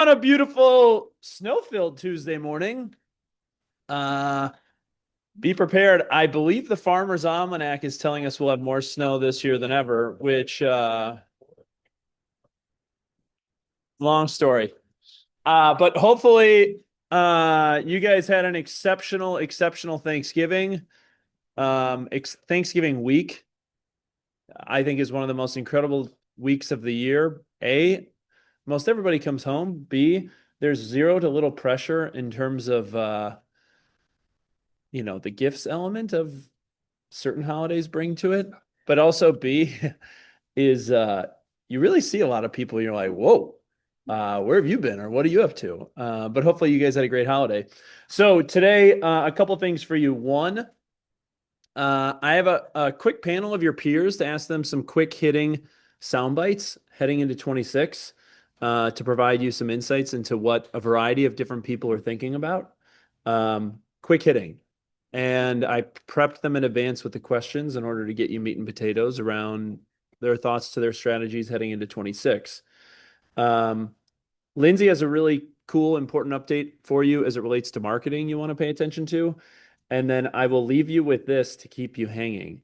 on a beautiful snow-filled Tuesday morning. Be prepared. I believe the Farmer's Almanac is telling us we'll have more snow this year than ever, which, long story. But hopefully, you guys had an exceptional Thanksgiving. Thanksgiving week, I think, is one of the most incredible weeks of the year. A, most everybody comes home. B, there's zero to little pressure in terms of, the gifts element of certain holidays bring to it. But also B is you really see a lot of people. You're like, whoa, where have you been, or what are you up to? But hopefully you guys had a great holiday. So today, a couple things for you. One, I have a quick panel of your peers to ask them some quick hitting sound bites heading into 26 to provide you some insights into what a variety of different people are thinking about. Quick hitting. And I prepped them in advance with the questions in order to get you meat and potatoes around their thoughts to their strategies heading into 26. Lindsey has a really cool, important update for you as it relates to marketing you want to pay attention to. And then I will leave you with this to keep you hanging.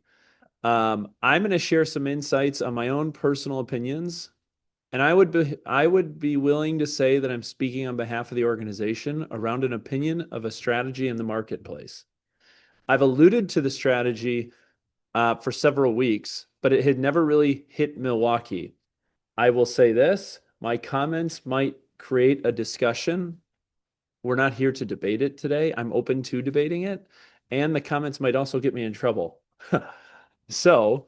I'm going to share some insights on my own personal opinions. And I would be willing to say that I'm speaking on behalf of the organization around an opinion of a strategy in the marketplace. I've alluded to the strategy for several weeks, but it had never really hit Milwaukee. I will say this, my comments might create a discussion. We're not here to debate it today. I'm open to debating it. And the comments might also get me in trouble. So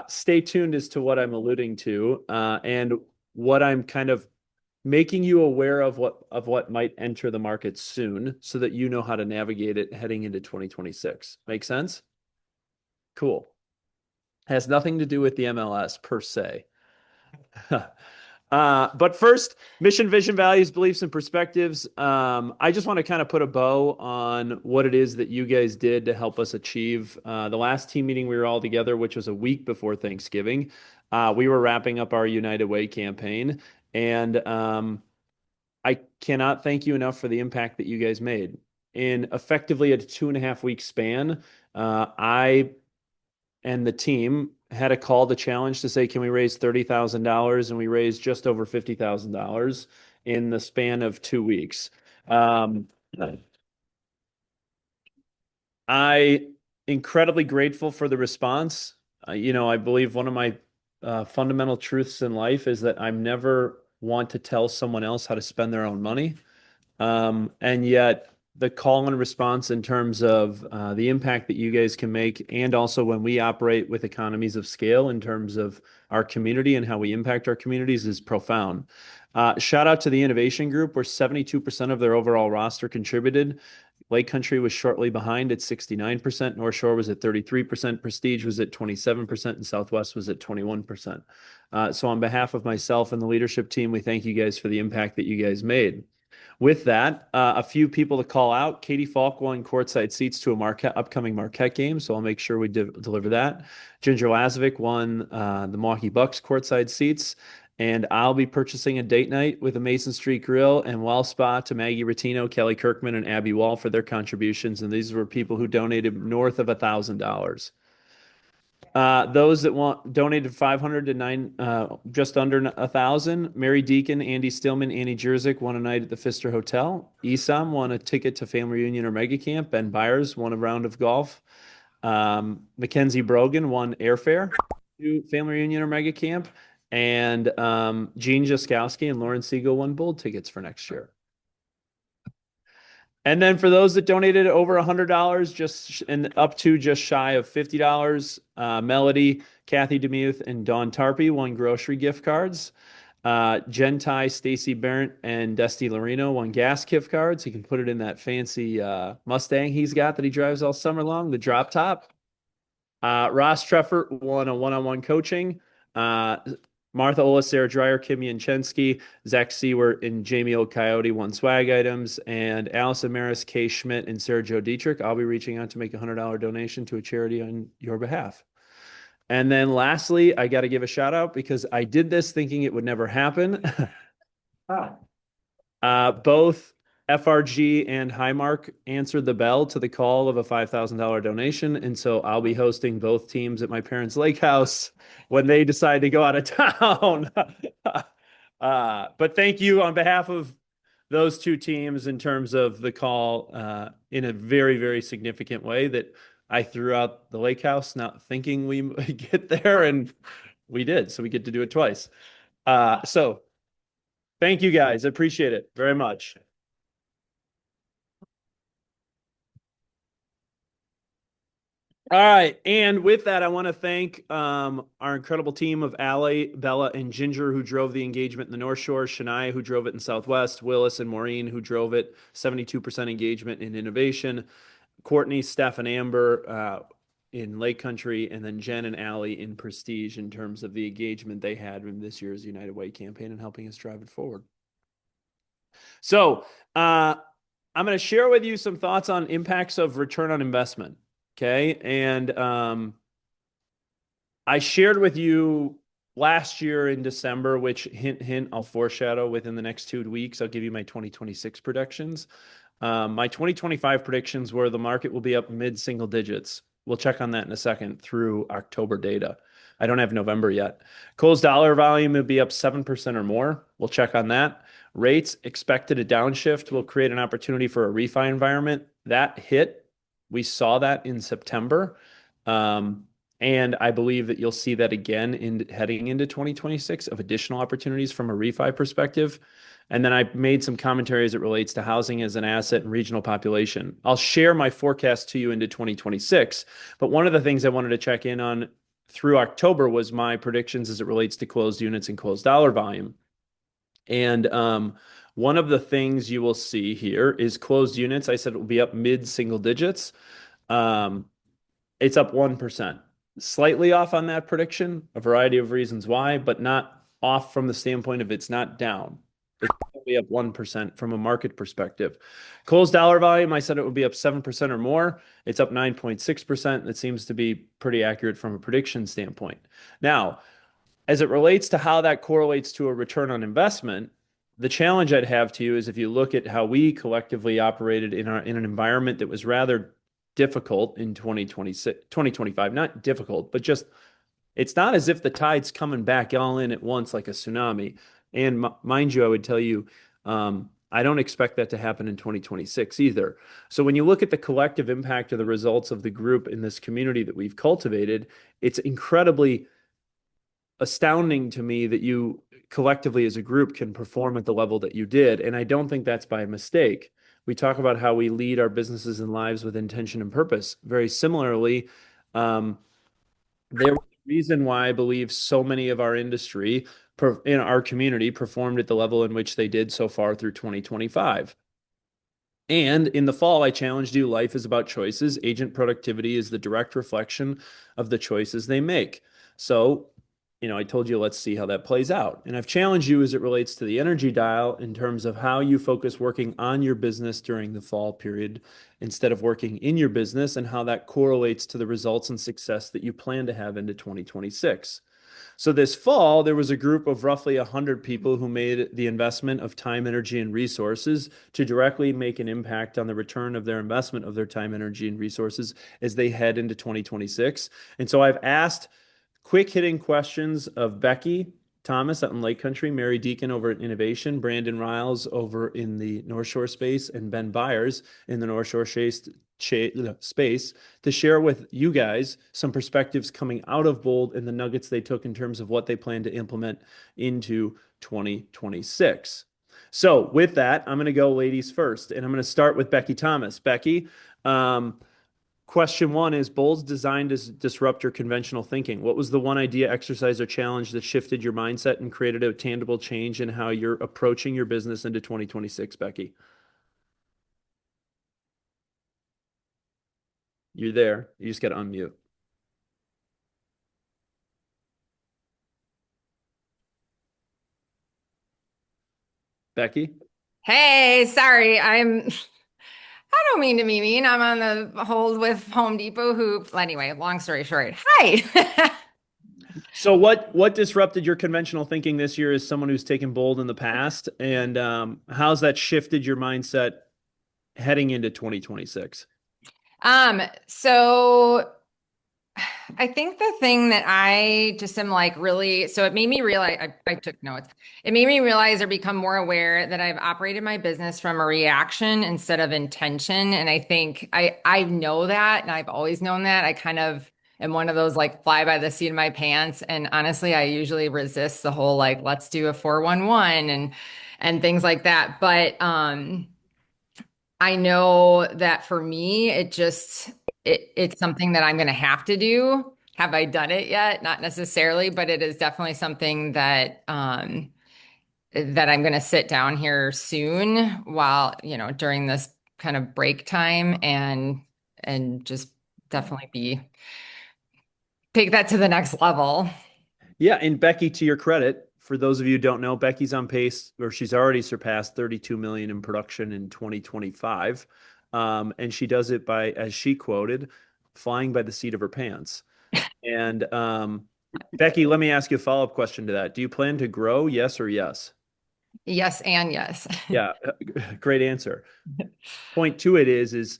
stay tuned as to what I'm alluding to and what I'm kind of making you aware of what might enter the market soon so that you know how to navigate it heading into 2026. Make sense? Cool. Has nothing to do with the MLS per se. But first, mission, vision, values, beliefs, and perspectives. I just want to kind of put a bow on what it is that you guys did to help us achieve the last team meeting we were all together, which was a week before Thanksgiving. We were wrapping up our United Way campaign, and I cannot thank you enough for the impact that you guys made. In effectively a 2.5 week span, I and the team had a call to challenge to say, can we raise $30,000? And we raised just over $50,000 in the span of 2 weeks. I incredibly grateful for the response. I believe one of my fundamental truths in life is that I never want to tell someone else how to spend their own money. And yet the call and response in terms of the impact that you guys can make, and also when we operate with economies of scale in terms of our community and how we impact our communities, is profound. Shout out to the innovation group, where 72% of their overall roster contributed. Lake Country was shortly behind at 69%. North Shore was at 33%. Prestige was at 27%. And Southwest was at 21%. So on behalf of myself and the leadership team, we thank you guys for the impact that you guys made. With that, a few people to call out. Katie Falk won courtside seats to a upcoming Marquette game, so I'll make sure we deliver that. Ginger Lazovic won the Milwaukee Bucks courtside seats, and I'll be purchasing a date night with a Mason Street Grill and Well Spa to Maggie Rattino, Kelly Kirkman, and Abby Wall for their contributions, and these were people who donated north of $1,000. Those that donated 500 to just under 1,000. Mary Deacon, Andy Stillman, Annie Jerzyk won a night at the Pfister Hotel. Esam won a ticket to family reunion or mega camp. Ben Byers won a round of golf. Mackenzie Brogan won airfare to family reunion or mega camp. And Gene Jaskowski and Lauren Siegel won bold tickets for next year. And then for those that donated over $100, and up to just shy of $50, Melody, Kathy Demuth, and Dawn Tarpey won grocery gift cards. Jen Ty, Stacy Barrett, and Dusty Lorino won gas gift cards. He can put it in that fancy Mustang he's got that he drives all summer long, the drop top. Ross Treffert won a one-on-one coaching. Martha Ola, Sarah Dreyer, Kim Yanchenski, Zach Seward, and Jamie Old Coyote won swag items. And Allison Maris, Kay Schmidt, and Sarah Jo Dietrich, I'll be reaching out to make a $100 donation to a charity on your behalf. And then lastly, I got to give a shout out because I did this thinking it would never happen. Both FRG and Highmark answered the bell to the call of a $5,000 donation. And so I'll be hosting both teams at my parents' lake house when they decide to go out of town. But thank you on behalf of those two teams in terms of the call in a very, very significant way that I threw out the lake house, not thinking we would get there, and we did. So we get to do it twice. So thank you guys. I appreciate it very much. All right. And with that, I want to thank our incredible team of Allie, Bella, and Ginger who drove the engagement in the North Shore, Shania who drove it in Southwest, Willis and Maureen who drove it, 72% engagement in innovation, Courtney, Steph, and Amber in Lake Country, and then Jen and Allie in Prestige in terms of the engagement they had in this year's United Way campaign and helping us drive it forward. So I'm going to share with you some thoughts on impacts of return on investment. Okay. And I shared with you last year in December, which hint, hint, I'll foreshadow within the next 2 weeks. I'll give you my 2026 predictions. My 2025 predictions were the market will be up mid-single digits. We'll check on that in a second through October data. I don't have November yet. Closed dollar volume will be up 7% or more. We'll check on that. Rates expected a downshift will create an opportunity for a refi environment. That hit. We saw that in September. And I believe that you'll see that again heading into 2026 of additional opportunities from a refi perspective. And then I made some commentary as it relates to housing as an asset and regional population. I'll share my forecast to you into 2026. But one of the things I wanted to check in on through October was my predictions as it relates to closed units and closed dollar volume. And one of the things you will see here is closed units. I said it will be up mid-single digits. It's up 1%. Slightly off on that prediction, a variety of reasons why, but not off from the standpoint of it's not down. It's only up 1% from a market perspective. Closed dollar volume, I said it would be up 7% or more. It's up 9.6%. It seems to be pretty accurate from a prediction standpoint. Now, as it relates to how that correlates to a return on investment, the challenge I'd have to you is if you look at how we collectively operated in an environment that was rather difficult in 2026, 2025, not difficult, but just it's not as if the tide's coming back all in at once like a tsunami. And mind you, I would tell you, I don't expect that to happen in 2026 either. So when you look at the collective impact of the results of the group in this community that we've cultivated, it's incredibly astounding to me that you collectively as a group can perform at the level that you did. And I don't think that's by mistake. We talk about how we lead our businesses and lives with intention and purpose. Very similarly, there was a reason why I believe so many of our industry in our community performed at the level in which they did so far through 2025. And in the fall, I challenged you, life is about choices. Agent productivity is the direct reflection of the choices they make. So, I told you, let's see how that plays out. And I've challenged you as it relates to the energy dial in terms of how you focus working on your business during the fall period instead of working in your business and how that correlates to the results and success that you plan to have into 2026. So this fall, there was a group of roughly 100 people who made the investment of time, energy, and resources to directly make an impact on the return of their investment of their time, energy, and resources as they head into 2026. And so I've asked quick hitting questions of Becky Thomas out in Lake Country, Mary Deacon over at Innovation, Brandon Riles over in the North Shore space, and Ben Byers in the North Shore space to share with you guys some perspectives coming out of Bold and the nuggets they took in terms of what they plan to implement into 2026. So with that, I'm going to go ladies first, and I'm going to start with Becky Thomas. Becky, question one is Bold's designed to disrupt your conventional thinking. What was the one idea, exercise, or challenge that shifted your mindset and created a tangible change in how you're approaching your business into 2026, Becky? You're there. You just got to unmute. Becky? Hey, sorry. I don't mean to be mean. I'm on the hold with Home Depot who, anyway, long story short. Hi. So what disrupted your conventional thinking this year as someone who's taken bold in the past, and how's that shifted your mindset heading into 2026? So I think the thing that I just am like really, so it made me realize, I took notes. It made me realize or become more aware that I've operated my business from a reaction instead of intention. And I think I know that, and I've always known that. I kind of am one of those like fly by the seat of my pants. And honestly, I usually resist the whole like, let's do a 411 and things like that. But I know that for me, it's something that I'm going to have to do. Have I done it yet? Not necessarily, but it is definitely something that I'm going to sit down here soon while, during this kind of break time and just definitely be take that to the next level. Yeah, and Becky, to your credit, for those of you who don't know, Becky's on pace, or she's already surpassed 32 million in production in 2025. And she does it by, as she quoted, flying by the seat of her pants. And Becky, let me ask you a follow-up question to that. Do you plan to grow? Yes or yes? Yes, and yes. Yeah, great answer. Point to it is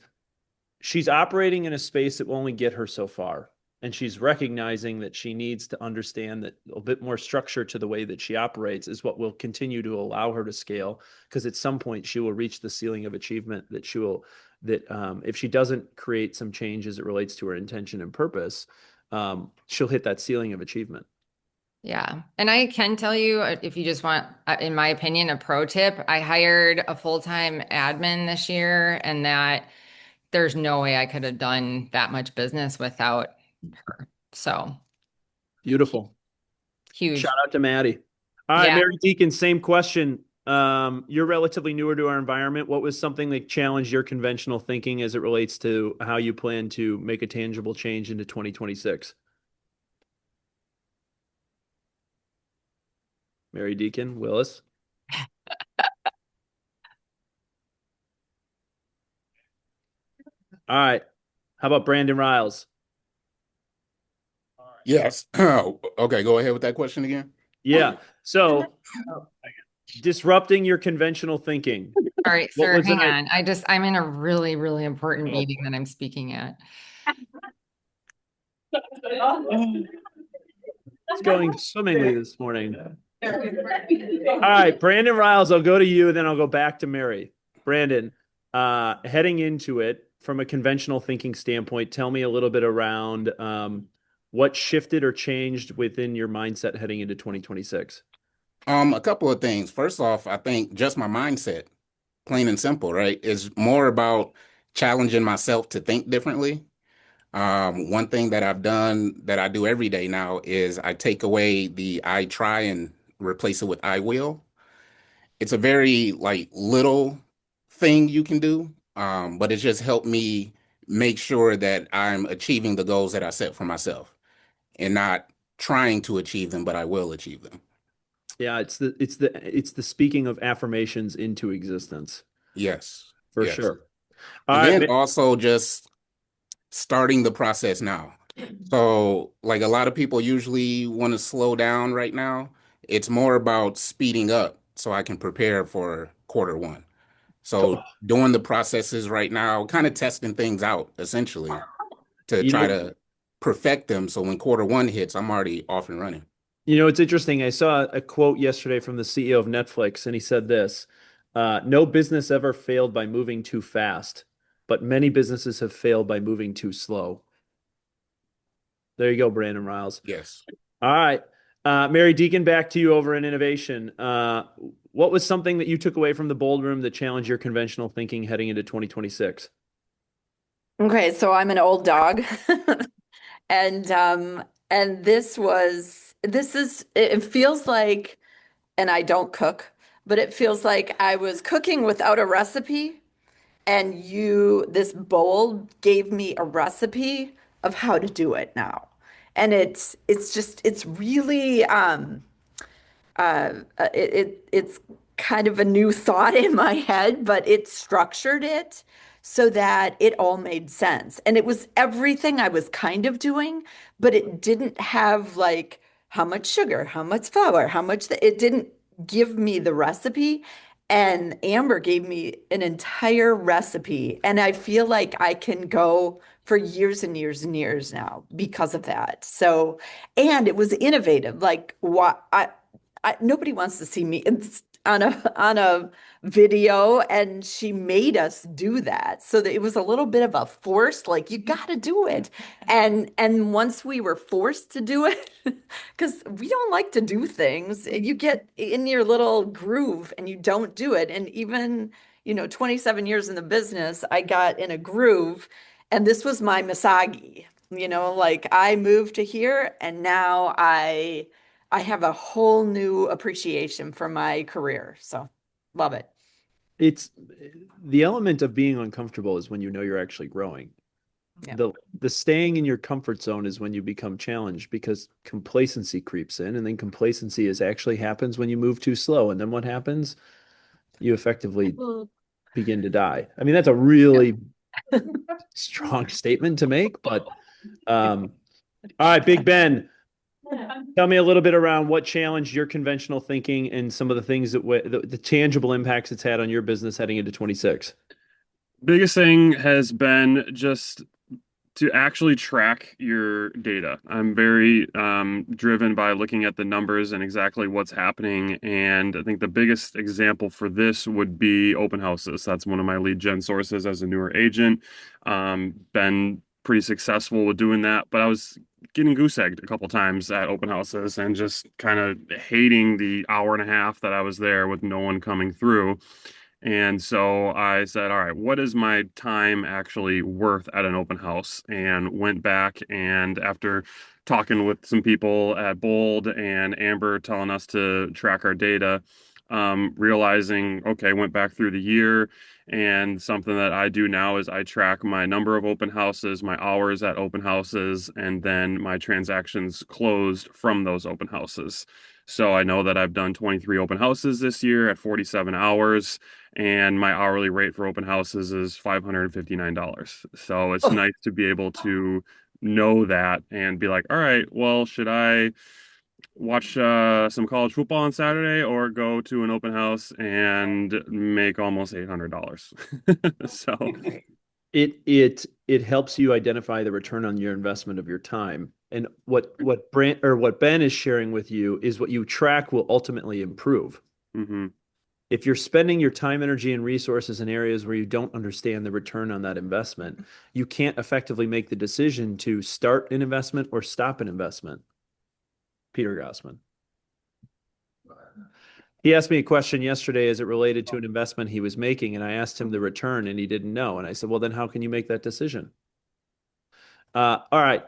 she's operating in a space that will only get her so far. And she's recognizing that she needs to understand that a bit more structure to the way that she operates is what will continue to allow her to scale. Because at some point she will reach the ceiling of achievement that if she doesn't create some change as it relates to her intention and purpose, she'll hit that ceiling of achievement. Yeah. And I can tell you, if you just want, in my opinion, a pro tip, I hired a full-time admin this year, and that there's no way I could have done that much business without her. So Beautiful. Shout huge. out to Maddie. All right, Yeah. Mary Deacon, same question. You're relatively newer to our environment. What was something that challenged your conventional thinking as it relates to how you plan to make a tangible change into 2026? Mary Deacon, Willis. All right. How about Brandon Riles? Yes. Okay, go ahead with that question again. Yeah. So disrupting your conventional thinking. All right, What sir, was hang an I? on. I'm in a really, really important meeting that I'm speaking at. It's going swimmingly this morning. All right, Brandon Riles, I'll go to you, and then I'll go back to Mary. Brandon, heading into it from a conventional thinking standpoint, tell me a little bit around what shifted or changed within your mindset heading into 2026. A couple of things. First off, I think just my mindset, plain and simple, right, is more about challenging myself to think differently. One thing that I've done that I do every day now is I take away the I try and replace it with I will. It's a very like little thing you can do, but it just helped me make sure that I'm achieving the goals that I set for myself and not trying to achieve them, but I will achieve them. Yeah, it's the speaking of affirmations into existence Yes, for yes. sure. All And right, then also just starting the process now. So, like a lot of people usually want to slow down right now. It's more about speeding up so I can prepare for quarter one. So, doing the processes right now, kind of testing things out essentially to you try know, to perfect them. So, when quarter one hits, I'm already off and running. it's interesting. I saw a quote yesterday from the CEO of Netflix, and he said this: "No business ever failed by moving too fast, but many businesses have failed by moving too slow." There you go, Brandon Riles. Yes. All right. Mary Deacon, back to you over in innovation. What was something that you took away from the bold room that challenged your conventional thinking heading into 2026? Okay, so I'm an old dog. And this is it feels like, and I don't cook, but it feels like I was cooking without a recipe, and this bowl gave me a recipe of how to do it now. And it's really it's kind of a new thought in my head, but it structured it so that it all made sense. And it was everything I was kind of doing, but it didn't have like how much sugar, how much flour, it didn't give me the recipe. And Amber gave me an entire recipe. And I feel like I can go for years and years and years now because of that. So, and it was innovative. Like what nobody wants to see me on a video, and she made us do that. So that it was a little bit of a force, like you got to do it. And once we were forced to do it, because we don't like to do things, you get in your little groove and you don't do it. And even, 27 years in the business, I got in a groove, and this was my Misagi. Like I moved to here, and now I have a whole new appreciation for my career. So love it. It's the element of being uncomfortable is when you know you're actually growing. Yeah. The staying in your comfort zone is when you become challenged because complacency creeps in, and then complacency is actually happens when you move too slow. And then what happens? You effectively begin to die. I mean, that's a really strong statement to make, but all right, Big Ben, tell me a little bit around what challenged your conventional thinking and some of the things that the tangible impacts it's had on your business heading into 26. Biggest thing has been just to actually track your data. I'm very driven by looking at the numbers and exactly what's happening. And I think the biggest example for this would be open houses. That's one of my lead gen sources as a newer agent. Been pretty successful with doing that, but I was getting goose egged a couple times at open houses and just kind of hating the hour and a half that I was there with no one coming through. And so I said, all right, what is my time actually worth at an open house? And went back, and after talking with some people at Bold and Amber telling us to track our data, realizing, okay, went back through the year, and something that I do now is I track my number of open houses, my hours at open houses, and then my transactions closed from those open houses. So I know that I've done 23 open houses this year at 47 hours, and my hourly rate for open houses is $559. So it's nice to be able to know that and be like, all right, well, should I watch some college football on Saturday or go to an open house and make almost $800? So it helps you identify the return on your investment of your time. And what Ben is sharing with you is what you track will ultimately improve. mhm. If you're spending your time, energy, and resources in areas where you don't understand the return on that investment, you can't effectively make the decision to start an investment or stop an investment. Peter Gossman. He asked me a question yesterday as it related to an investment he was making, and I asked him the return, and he didn't know. And I said, well, then how can you make that decision? All right,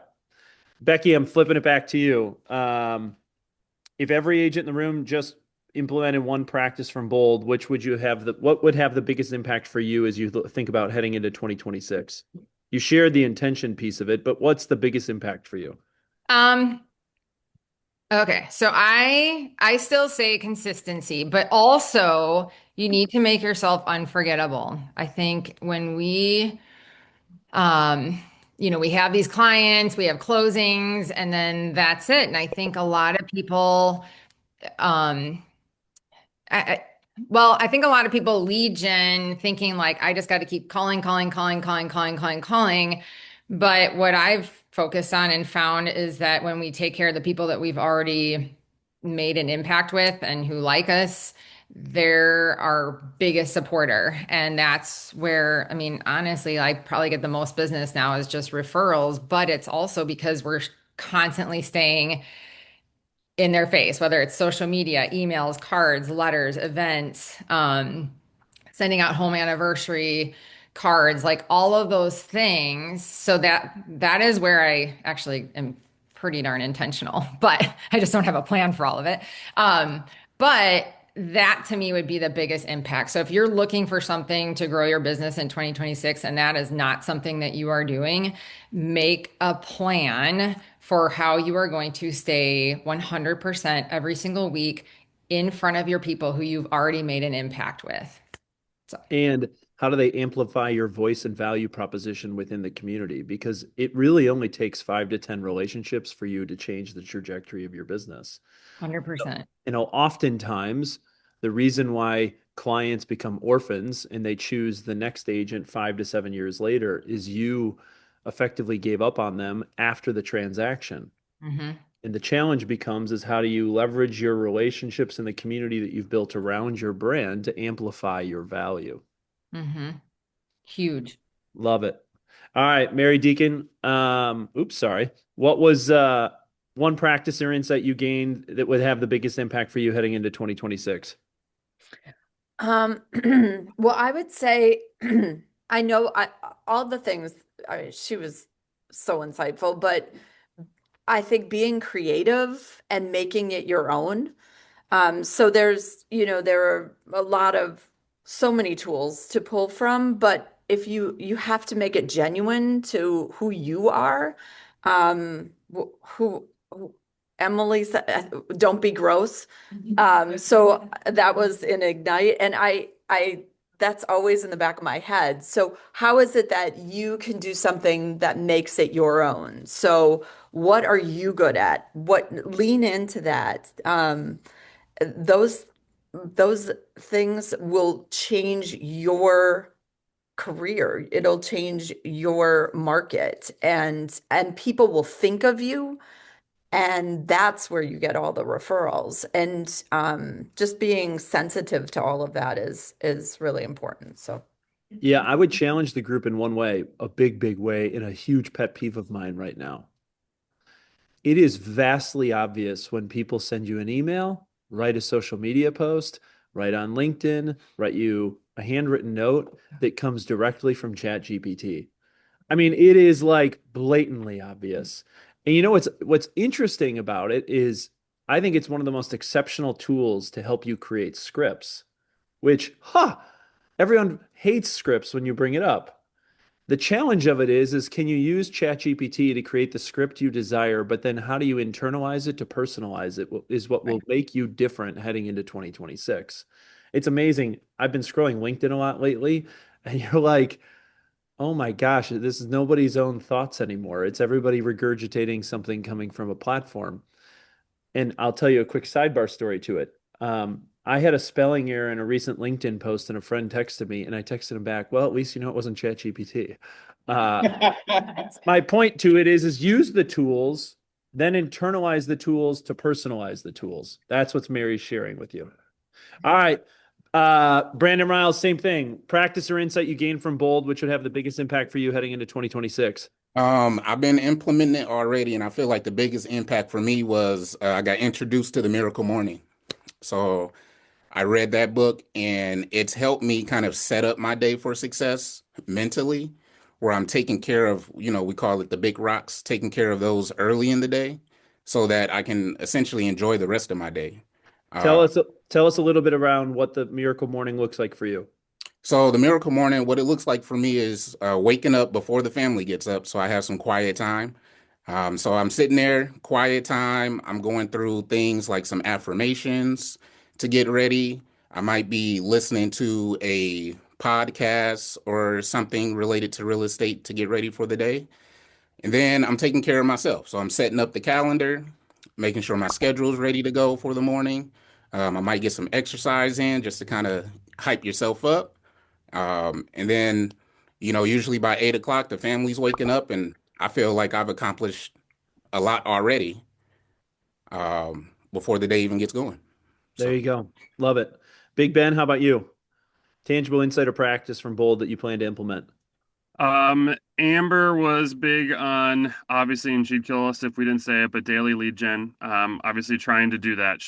Becky, I'm flipping it back to you. If every agent in the room just implemented one practice from Bold, what would have the biggest impact for you as you think about heading into 2026? You shared the intention piece of it, but what's the biggest impact for you? Okay, so I still say consistency, but also you need to make yourself unforgettable. I think when we we have these clients, we have closings, and then that's it. And I think a lot of people I think a lot of people lead gen thinking like I just got to keep calling. But what I've focused on and found is that when we take care of the people that we've already made an impact with and who like us, they're our biggest supporter. And that's where, I mean, honestly, I probably get the most business now is just referrals, but it's also because we're constantly staying in their face, whether it's social media, emails, cards, letters, events, sending out home anniversary cards, like all of those things. So that is where I actually am pretty darn intentional, but I just don't have a plan for all of it. But that to me would be the biggest impact. So if you're looking for something to grow your business in 2026 and that is not something that you are doing, make a plan for how you are going to stay 100% every single week in front of your people who you've already made an impact with. And how do they amplify your voice and value proposition within the community? Because it really only takes 5 to 10 relationships for you to change the trajectory of your business. 100%. Oftentimes the reason why clients become orphans and they choose the next agent 5 to 7 years later is you effectively gave up on them after the transaction. Mm-hmm. And the challenge becomes is how do you leverage your relationships in the community that you've built around your brand to amplify your value? Mm-hmm. Huge. Love it. All right, Mary Deacon. Oops, sorry. What was one practice or insight you gained that would have the biggest impact for you heading into 2026? Well, I would say I know all the things. She was so insightful, but I think being creative and making it your own. So there's, there are so many tools to pull from, but if you have to make it genuine to who you are, who Emily said, don't be gross. So that was in Ignite, and I that's always in the back of my head. So how is it that you can do something that makes it your own? So what are you good at? What lean into that? Those those things will change your career. It'll change your market, and people will think of you, and that's where you get all the referrals. And just being sensitive to all of that is really important. So Yeah, I would challenge the group in one way, a big way, and a huge pet peeve of mine right now. It is vastly obvious when people send you an email, write a social media post, write on LinkedIn, write you a handwritten note that comes directly from ChatGPT. I mean, it is like blatantly obvious. And you know what's interesting about it is I think it's one of the most exceptional tools to help you create scripts, which, everyone hates scripts when you bring it up. The challenge of it is can you use ChatGPT to create the script you desire, but then how do you internalize it to personalize it is what will make you different heading into 2026. It's amazing. I've been scrolling LinkedIn a lot lately, and you're like, oh my gosh, this is nobody's own thoughts anymore. It's everybody regurgitating something coming from a platform. And I'll tell you a quick sidebar story to it. I had a spelling error in a recent LinkedIn post, and a friend texted me, and I texted him back, well, at least you know it wasn't ChatGPT. My point to it is use the tools, then internalize the tools to personalize the tools. That's what Mary's sharing with you. All right. Brandon Riles, same thing. Practice or insight you gained from Bold, which would have the biggest impact for you heading into 2026. I've been implementing it already, and I feel like the biggest impact for me was I got introduced to the Miracle Morning. So I read that book, and it's helped me kind of set up my day for success mentally, where I'm taking care of, we call it the big rocks, taking care of those early in the day so that I can essentially enjoy the rest of my day. Tell Uh, us a little bit around what the Miracle Morning looks like for you. so the Miracle Morning, what it looks like for me is waking up before the family gets up, so I have some quiet time. So I'm sitting there, quiet time. I'm going through things like some affirmations to get ready. I might be listening to a podcast or something related to real estate to get ready for the day. And then I'm taking care of myself. So I'm setting up the calendar, making sure my schedule is ready to go for the morning. I might get some exercise in just to kind of hype yourself up. And then, usually by 8 o'clock, the family's waking up, and I feel like I've accomplished a lot already before the day even gets going. There So, you go. Love it. Big Ben, how about you? Tangible insight or practice from Bold that you plan to implement? Amber was big on, obviously, and she'd kill us if we didn't say it, but daily lead gen. Obviously trying to do that.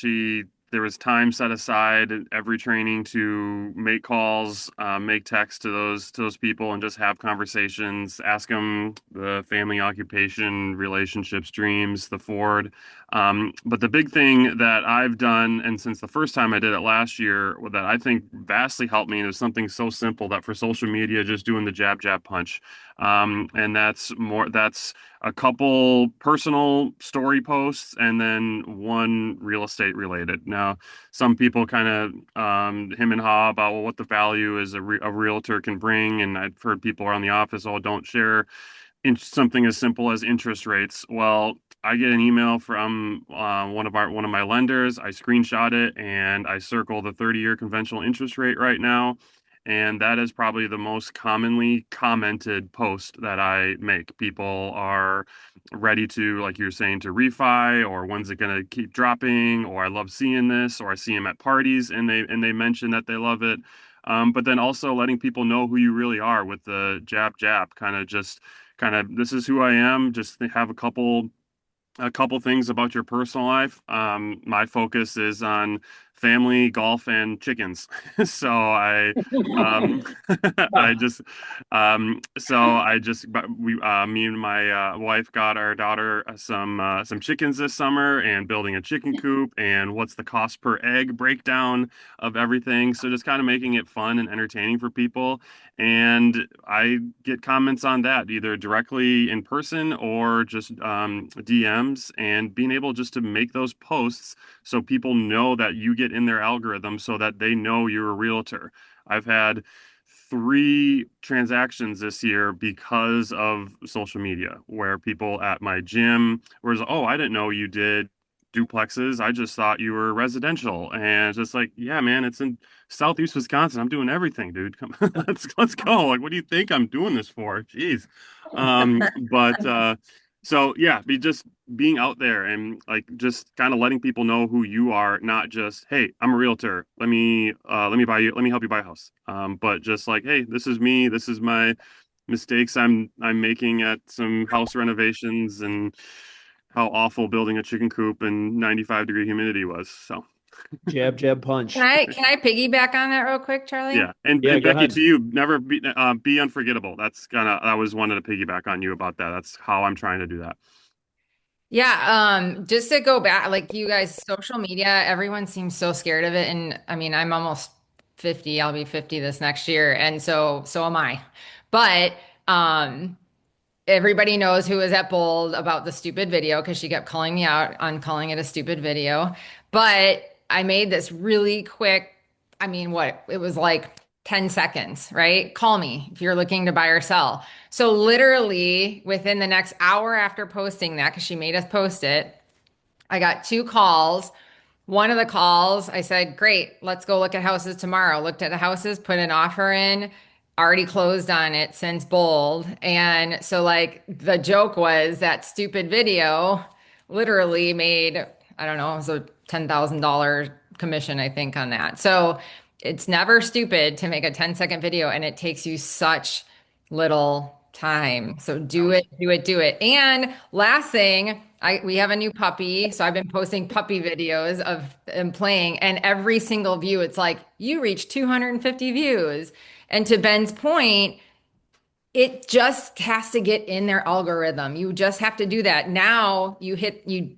There was time set aside at every training to make calls, make texts to those people, and just have conversations. Ask them the family, occupation, relationships, dreams, the Ford. But the big thing that I've done, and since the first time I did it last year, that I think vastly helped me, is something so simple that for social media, just doing the jab, jab, punch. And that's a couple personal story posts and then one real estate related. Now, Now, some people kind of him and haw about what the value is a realtor can bring, and I've heard people around the office, oh, don't share something as simple as interest rates. Well, I get an email from one of my lenders. I screenshot it and I circle the 30-year conventional interest rate right now. And that is probably the most commonly commented post that I make. People are ready to, like you're saying, to refi, or when's it going to keep dropping, or I love seeing this, or I see them at parties and they mention that they love it. But then also letting people know who you really are with the jab, kind of this is who I am. Just have a couple things about your personal life. My focus is on family, golf, and chickens. So um, I just, but me and my wife got our daughter some chickens this summer, and building a chicken coop, and what's the cost per egg breakdown of everything. So just kind of making it fun and entertaining for people. And I get comments on that either directly in person or just DMs, and being able just to make those posts so people know that you get in their algorithm so that they know you're a realtor. I've had 3 transactions this year because of social media, where people at my gym was, oh, I didn't know you did duplexes. I just thought you were residential. And it's just like, yeah, man, it's in Southeast Wisconsin. I'm doing everything, dude. Come let's go. Like, what do you think I'm doing this for? Jeez. But so yeah, just being out there and like just kind of letting people know who you are, not just, hey, I'm a realtor. Let me help you buy a house. But just like, hey, this is me. This is my mistakes I'm making at some house renovations, and how awful building a chicken coop in 95-degree humidity was. So Jab, punch. Can I piggyback on that real quick, Charlie? yeah, and Yeah, go Becky, ahead. to you, never be unforgettable. I was wanted to piggyback on you about that. That's how I'm trying to do that. Yeah, just to go back, like you guys, social media, everyone seems so scared of it. And I mean, I'm almost 50, I'll be 50 this next year, and so am I. But everybody knows who was at Bold about the stupid video because she kept calling me out on calling it a stupid video. But I made this really quick, I mean, what? It was like 10 seconds, right? Call me if you're looking to buy or sell. So literally within the next hour after posting that, because she made us post it, I got 2 calls. One of the calls, I said, great, let's go look at houses tomorrow. Looked at the houses, put an offer in, already closed on it since Bold. And so, like, the joke was that stupid video literally made, I don't know, it was a $10,000 commission, I think, on that. So it's never stupid to make a 10-second video, and it takes you such little time. So do it, do it, do it. And last thing, we have a new puppy, so I've been posting puppy videos of them playing, and every single view, it's like, you reach 250 views. And to Ben's point, it just has to get in their algorithm. You just have to do that. Now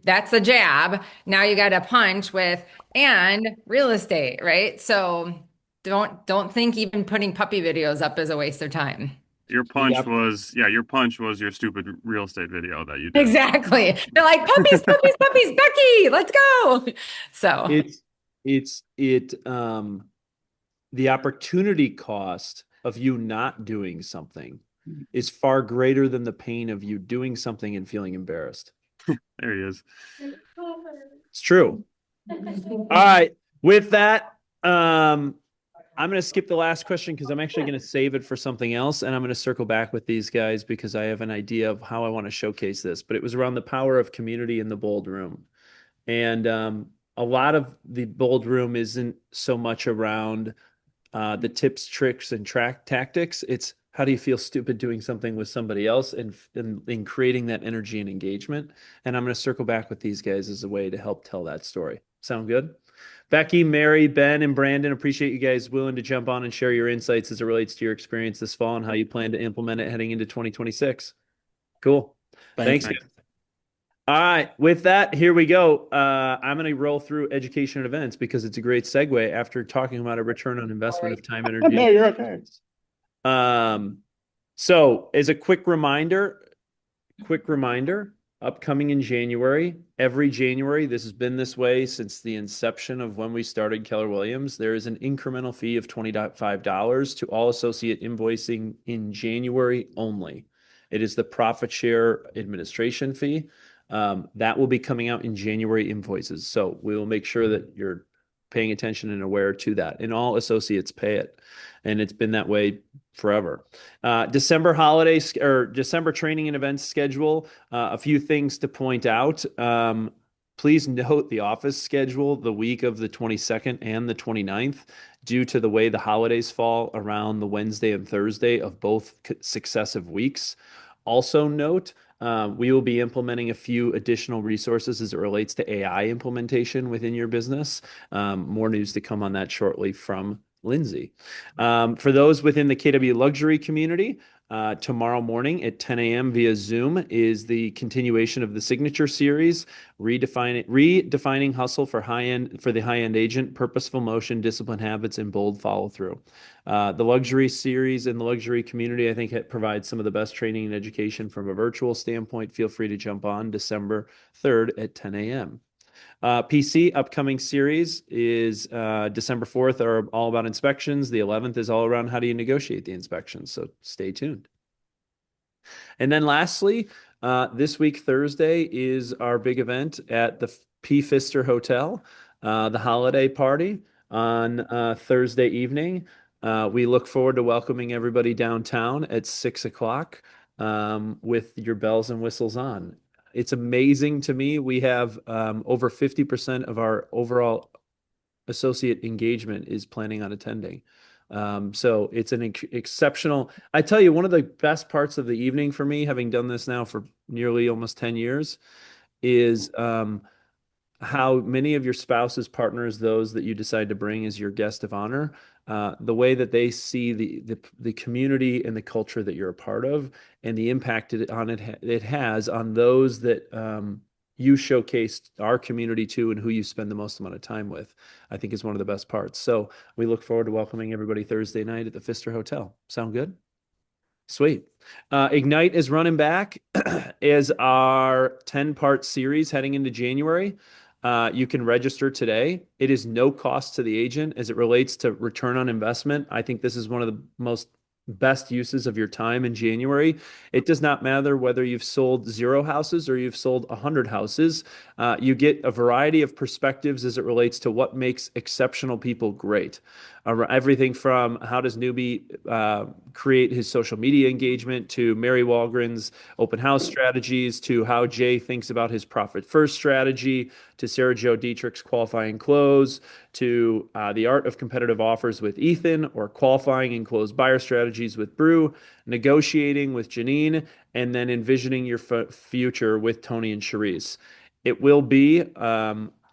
that's a jab. Now you got to punch with and real estate, right? So don't think even putting puppy videos up is a waste of time. Your punch was your stupid real estate video that you did. Exactly. They're like, puppies, puppies, puppies, Becky, let's go. So the opportunity cost of you not doing something is far greater than the pain of you doing something and feeling embarrassed. There he is. It's true. All right. With that, I'm going to skip the last question because I'm actually going to save it for something else. And I'm going to circle back with these guys because I have an idea of how I want to showcase this. But it was around the power of community in the Bold Room. And a lot of the Bold Room isn't so much around the tips, tricks, and tactics. It's how do you feel stupid doing something with somebody else and in creating that energy and engagement. And I'm going to circle back with these guys as a way to help tell that story. Sound good? Becky, Mary, Ben, and Brandon, appreciate you guys willing to jump on and share your insights as it relates to your experience this fall and how you plan to implement it heading into 2026. Cool. Thanks. All right. With that, here we go. I'm going to roll through education and events because it's a great segue after talking about a return on investment of time, energy. No, you're okay. So as a quick reminder, upcoming in January. Every January, this has been this way since the inception of when we started Keller Williams. There is an incremental fee of $25 to all associate invoicing in January only. It is the profit share administration fee. That will be coming out in January invoices. So we will make sure that you're paying attention and aware to that. And all associates pay it. And it's been that way forever. December holidays or December training and events schedule. A few things to point out. Please note the office schedule the week of the 22nd and the 29th due to the way the holidays fall around the Wednesday and Thursday of both successive weeks. Also note, we will be implementing a few additional resources as it relates to AI implementation within your business. More news to come on that shortly from Lindsey. For those within the KW luxury community, tomorrow morning at 10 a.m. via Zoom is the continuation of the signature series, redefining hustle for the high-end agent, purposeful motion, disciplined habits, and bold follow-through. The luxury series and the luxury community, I think, it provides some of the best training and education from a virtual standpoint. Feel free to jump on December 3rd at 10 a.m. PC upcoming series is December 4th are all about inspections. The 11th is all around how do you negotiate the inspections. So stay tuned. And then lastly, this week, Thursday, is our big event at the P. Pfister Hotel, the holiday party on Thursday evening. We look forward to welcoming everybody downtown at 6 o'clock with your bells and whistles on. It's amazing to me. We have over 50% of our overall associate engagement is planning on attending. So it's an exceptional. I tell you, one of the best parts of the evening for me, having done this now for nearly almost 10 years, is how many of your spouse's partners, those that you decide to bring as your guest of honor, the way that they see the community and the culture that you're a part of, and the impact it has on those that you showcased our community to and who you spend the most amount of time with, I think is one of the best parts. So we look forward to welcoming everybody Thursday night at the Pfister Hotel. Sound good? Sweet. Ignite is running back as our 10-part series heading into January. You can register today. It is no cost to the agent as it relates to return on investment. I think this is one of the most best uses of your time in January. It does not matter whether you've sold 0 houses or you've sold 100 houses. You get a variety of perspectives as it relates to what makes exceptional people great. Everything from how does newbie create his social media engagement, to Mary Walgren's open house strategies, to how Jay thinks about his profit first strategy, to Sarah Jo Dietrich's qualifying close, to the art of competitive offers with Ethan, or qualifying and closed buyer strategies with Brew, negotiating with Janine, and then envisioning your future with Tony and Charisse. It will be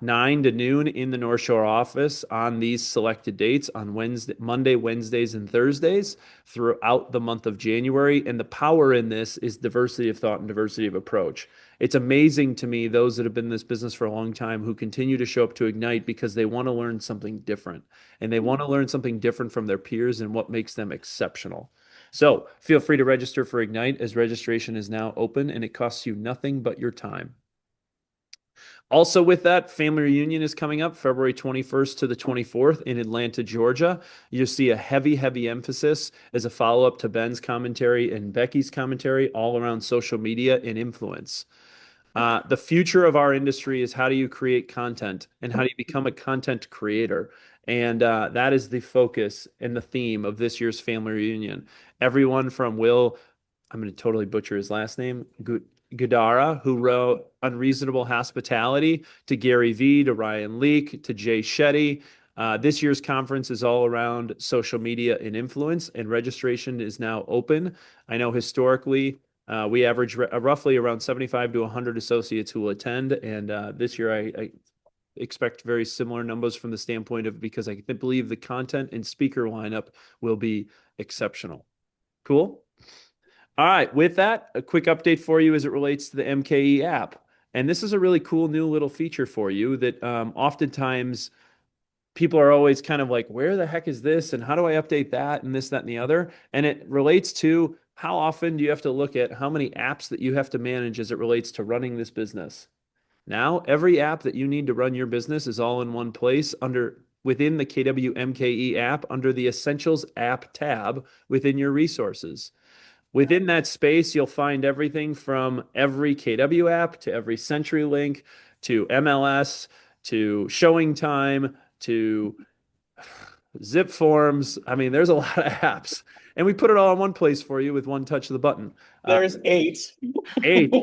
9 to noon in the North Shore office on these selected dates on Monday, Wednesdays, and Thursdays throughout the month of January. And the power in this is diversity of thought and diversity of approach. It's amazing to me, those that have been in this business for a long time, who continue to show up to Ignite because they want to learn something different. And they want to learn something different from their peers and what makes them exceptional. So feel free to register for Ignite, as registration is now open and it costs you nothing but your time. Also with that, Family Reunion is coming up February 21st to the 24th in Atlanta, Georgia. You'll see a heavy, heavy emphasis as a follow-up to Ben's commentary and Becky's commentary all around social media and influence. The future of our industry is how do you create content and how do you become a content creator? And that is the focus and the theme of this year's Family Reunion. Everyone from Will, I'm going to totally butcher his last name, Gadara, who wrote Unreasonable Hospitality, to Gary Vee, to Ryan Leake, to Jay Shetty. This year's conference is all around social media and influence, and registration is now open. I know historically we average roughly around 75 to 100 associates who will attend, and this year I expect very similar numbers from the standpoint of, because I believe the content and speaker lineup will be exceptional. Cool. All right, with that, a quick update for you as it relates to the MKE app. And this is a really cool new little feature for you that oftentimes people are always kind of like, where the heck is this? And how do I update that and this, that, and the other? And it relates to how often do you have to look at how many apps that you have to manage as it relates to running this business? Now, every app that you need to run your business is all in one place within the KW MKE app under the Essentials app tab within your resources. Within that space, you'll find everything from every KW app to every CenturyLink to MLS to Showing Time to Zip Forms. I mean, there's a lot of apps, and we put it all in one place for you with one touch of the button. There's 8. 8.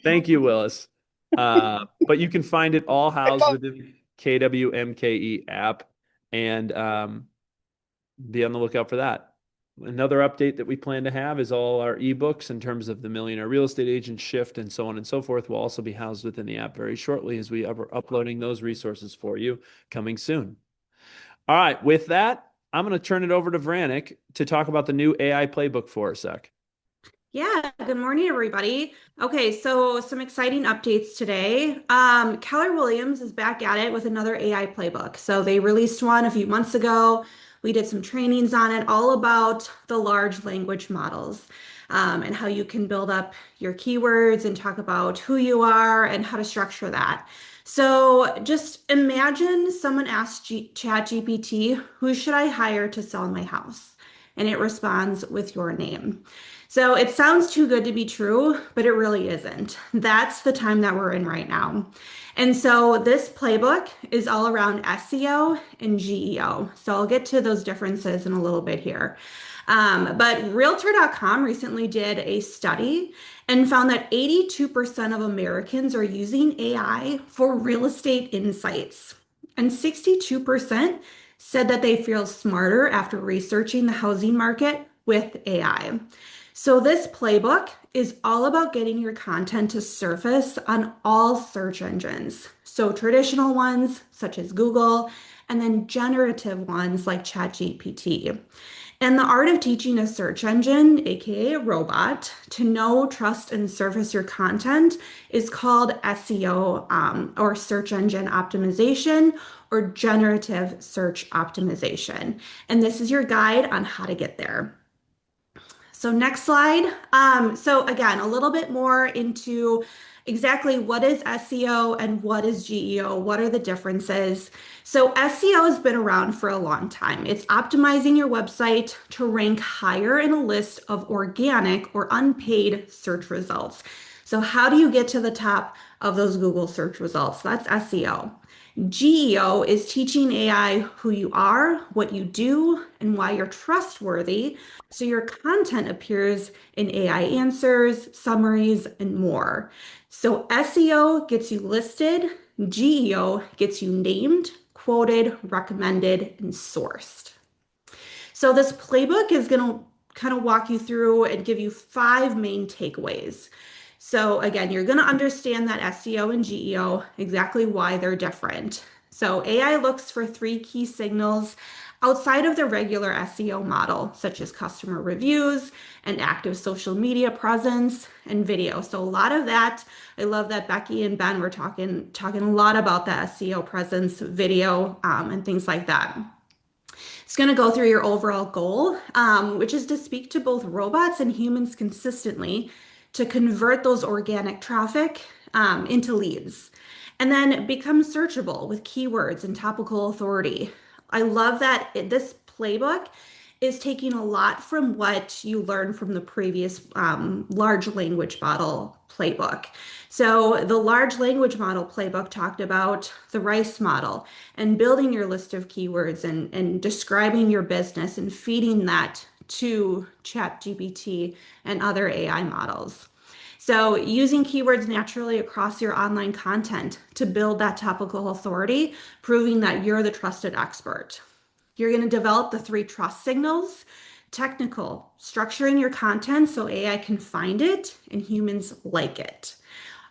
Thank you, Willis. But you can find it all housed within KW MKE app, and be on the lookout for that. Another update that we plan to have is all our ebooks in terms of the Millionaire Real Estate Agent Shift and so on and so forth will also be housed within the app very shortly as we are uploading those resources for you coming soon. All right, with that, I'm going to turn it over to Vranek to talk about the new AI Playbook for a sec. Yeah, good morning, everybody. Okay, so some exciting updates today. Keller Williams is back at it with another AI playbook. So they released one a few months ago. We did some trainings on it, all about the large language models and how you can build up your keywords and talk about who you are and how to structure that. So just imagine someone asks ChatGPT, who should I hire to sell my house? And it responds with your name. So it sounds too good to be true, but it really isn't. That's the time that we're in right now. And so this playbook is all around SEO and GEO. So I'll get to those differences in a little bit here. But Realtor.com recently did a study and found that 82% of Americans are using AI for real estate insights. And 62% said that they feel smarter after researching the housing market with AI. So this playbook is all about getting your content to surface on all search engines. So traditional ones such as Google, and then generative ones like ChatGPT. And the art of teaching a search engine, aka a robot, to know, trust, and surface your content is called SEO or search engine optimization or generative search optimization. And this is your guide on how to get there. So next slide. So again, a little bit more into exactly what is SEO and what is GEO, what are the differences. So SEO has been around for a long time. It's optimizing your website to rank higher in a list of organic or unpaid search results. So how do you get to the top of those Google search results? That's SEO. GEO is teaching AI who you are, what you do, and why you're trustworthy, so your content appears in AI answers, summaries, and more. So SEO gets you listed, GEO gets you named, quoted, recommended, and sourced. So this playbook is going to kind of walk you through and give you 5 main takeaways. So again, you're going to understand that SEO and GEO, exactly why they're different. So AI looks for 3 key signals outside of the regular SEO model, such as customer reviews and active social media presence and video. So a lot of that, I love that Becky and Ben were talking a lot about the SEO presence, video, and things like that. It's going to go through your overall goal, which is to speak to both robots and humans consistently to convert those organic traffic into leads, and then become searchable with keywords and topical authority. I love that this playbook is taking a lot from what you learned from the previous large language model playbook. So the large language model playbook talked about the RICE model and building your list of keywords and describing your business and feeding that to ChatGPT and other AI models. So using keywords naturally across your online content to build that topical authority, proving that you're the trusted expert. You're going to develop the 3 trust signals: technical, structuring your content so AI can find it and humans like it.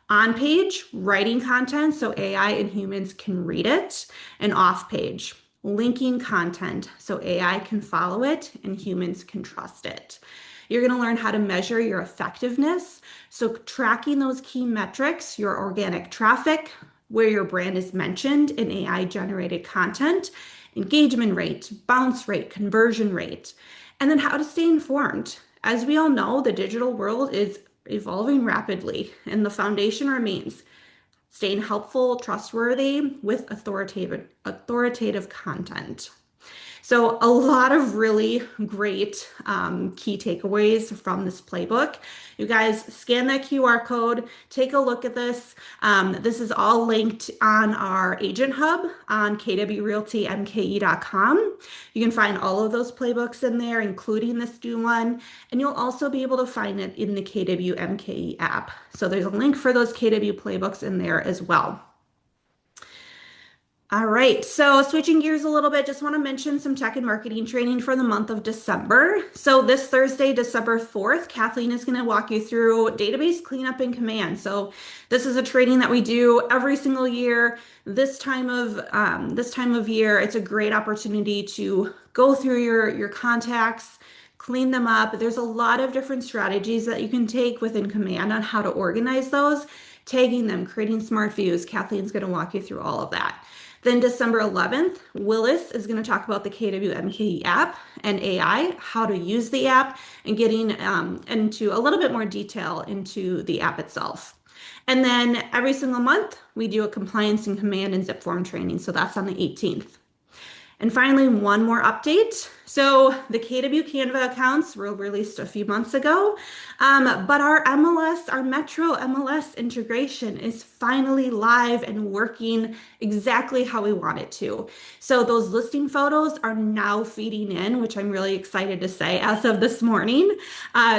On page, writing content so AI and humans can read it. And off page, linking content so AI can follow it and humans can trust it. You're going to learn how to measure your effectiveness. So tracking those key metrics, your organic traffic, where your brand is mentioned in AI generated content, engagement rate, bounce rate, conversion rate, and then how to stay informed. As we all know, the digital world is evolving rapidly, and the foundation remains staying helpful, trustworthy with authoritative content. So, a lot of really great key takeaways from this playbook. You guys scan that QR code, take a look at this. This is all linked on our agent hub on kwrealtymke.com. You can find all of those playbooks in there, including this new one, and you'll also be able to find it in the KW MKE app. So, there's a link for those KW playbooks in there as well. All right, so switching gears a little bit, just want to mention some tech and marketing training for the month of December. So this Thursday, December 4th, Kathleen is going to walk you through database cleanup and command. So this is a training that we do every single year. This time of year, it's a great opportunity to go through your contacts, clean them up. There's a lot of different strategies that you can take within command on how to organize those, tagging them, creating smart views. Kathleen's going to walk you through all of that. Then December 11th, Willis is going to talk about the KW MKE app and AI, how to use the app, and getting into a little bit more detail into the app itself. And then every single month, we do a compliance and command and zip form training. So that's on the 18th. And finally, one more update. So the KW Canva accounts were released a few months ago, but our Metro MLS integration is finally live and working exactly how we want it to. So those listing photos are now feeding in, which I'm really excited to say as of this morning.